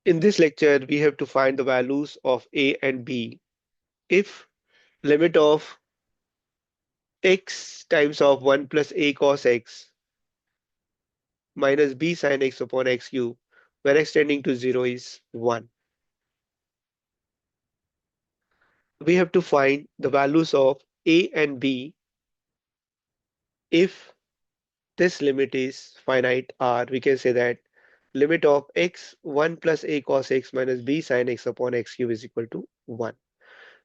In this lecture, we have to find the values of a and b if limit of x times of 1 plus a cos x minus b sin x upon x cube when x tending to 0 is 1. We have to find the values of a and b if this limit is finite, or we can say that limit of x 1 plus a cos x minus b sin x upon x cube is equal to 1.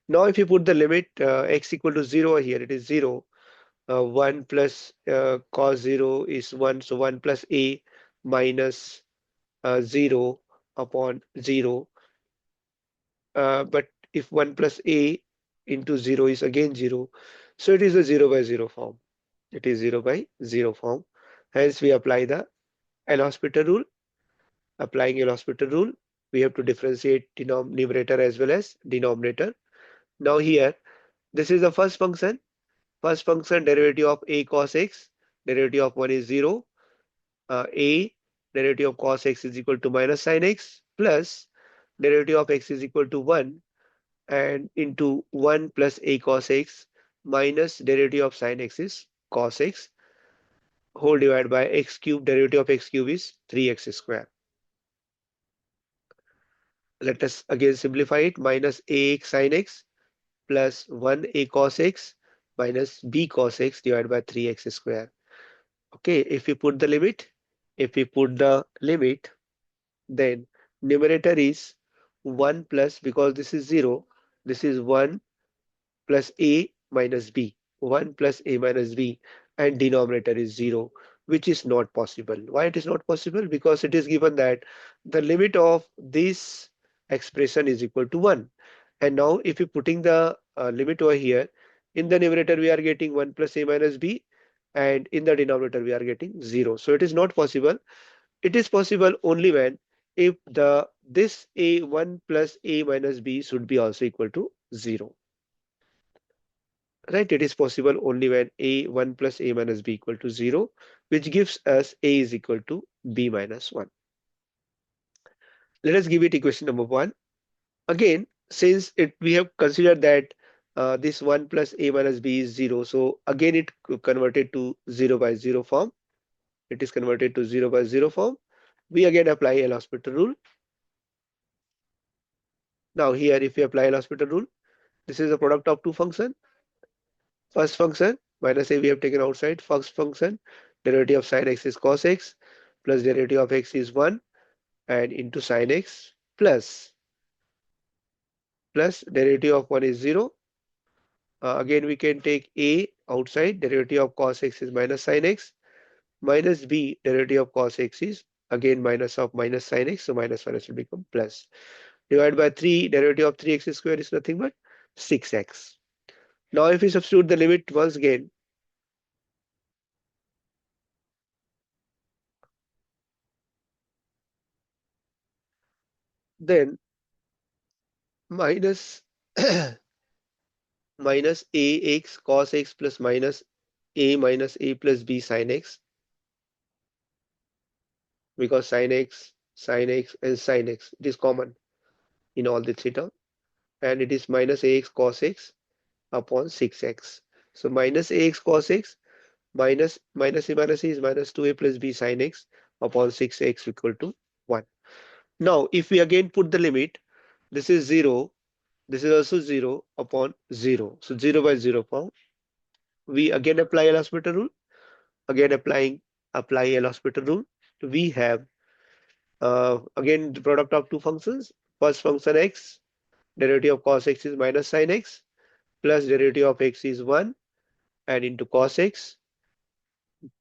Now if you put the limit x equal to 0 here, it is 0. 1 plus cos 0 is 1, so 1 plus a minus 0 upon 0. But if 1 plus a into 0 is again 0, so it is a 0 by 0 form. It is 0 by 0 form. Hence we apply the L'Hospital rule. Applying L'Hospital rule, we have to differentiate numerator as well as denominator. Now here, this is the first function. First function, derivative of a cos x, derivative of 1 is 0. A derivative of cos x is equal to minus sin x plus derivative of x is equal to 1 and into 1 plus a cos x minus derivative of sin x is cos x whole divided by x cube. Derivative of x cube is 3x square. Let us again simplify it. Minus ax sin x plus 1 a cos x minus b cos x divided by 3x square. Okay, if we put the limit, then numerator is 1 plus, because this is 0, this is 1 plus a minus b, 1 plus a minus b, and denominator is 0, which is not possible. Why it is not possible? Because it is given that the limit of this expression is equal to 1. And now if you putting the limit over here, in the numerator we are getting 1 plus a minus b, and in the denominator we are getting 0. So it is not possible. It is possible only when if this a1 plus a minus b should be also equal to 0. Right? It is possible only when a1 plus a minus b equal to 0, which gives us a is equal to b minus 1. Let us give it equation number 1. Again, since we have considered that this 1 plus a minus b is 0, so again it converted to 0 by 0 form. It is converted to 0 by 0 form. We again apply L'Hospital rule. Now here, if we apply L'Hospital rule, this is the product of two functions. First function, minus a we have taken outside. First function, derivative of sin x is cos x, plus derivative of x is 1, and into sin x, plus derivative of 1 is 0. Again, we can take a outside. Derivative of cos x is minus sin x, minus b, derivative of cos x is again minus of minus sin x, so minus will become plus. Divided by 3, derivative of 3x square is nothing but 6x. Now if we substitute the limit once again, then minus minus ax cos x plus minus a plus b sin x, because sin x and sin x, it is common in all the three terms, and it is minus ax cos x upon 6x. So minus ax cos x minus a minus a is minus 2a plus b sin x upon 6x equal to 1. Now if we again put the limit, this is 0, this is also 0 upon 0. So 0 by 0 form. We again apply L'Hospital rule. Again apply L'Hospital rule. We have again the product of two functions. First function x, derivative of cos x is minus sin x, plus derivative of x is 1, and into cos x,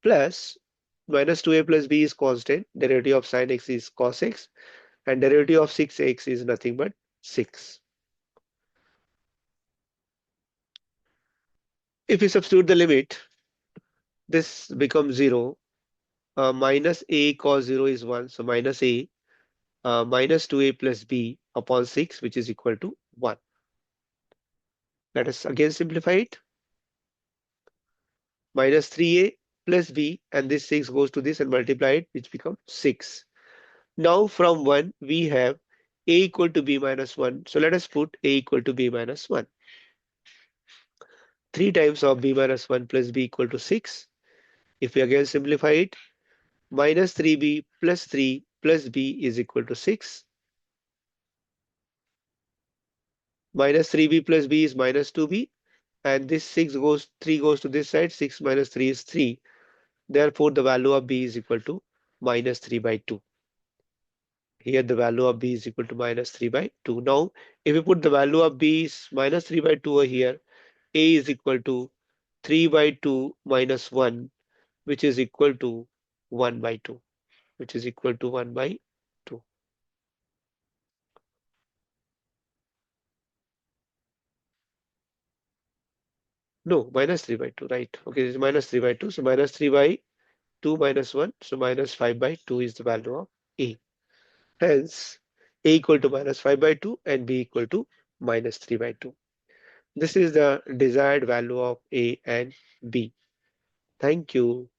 plus minus 2a plus b is constant, derivative of sin x is cos x, and derivative of 6x is nothing but 6. If we substitute the limit, this becomes 0. Minus a cos 0 is 1, so minus a minus 2a plus b upon 6, which is equal to 1. Let us again simplify it. Minus 3a plus b, and this 6 goes to this and multiply it, which becomes 6. Now from 1 we have a equal to b minus 1. So let us put a equal to b minus 1. 3 times of b minus 1 plus b equal to 6. If we again simplify it, minus 3b plus 3 plus b is equal to 6. Minus 3b plus b is minus 2b. And this 3 goes to this side. 6 minus 3 is 3. Therefore, the value of b is equal to minus 3 by 2. Here the value of b is equal to minus 3 by 2. Now, if we put the value of b is minus 3 by 2 over here, a is equal to 3 by 2 minus 1, which is equal to 1 by 2, which is equal to 1 by 2. No, minus 3 by 2, right? Okay, it's minus 3 by 2. So minus 3 by 2 minus 1. So minus 5 by 2 is the value of a. Hence, a equal to minus 5 by 2 and b equal to minus 3 by 2. This is the desired value of a and b. Thank you.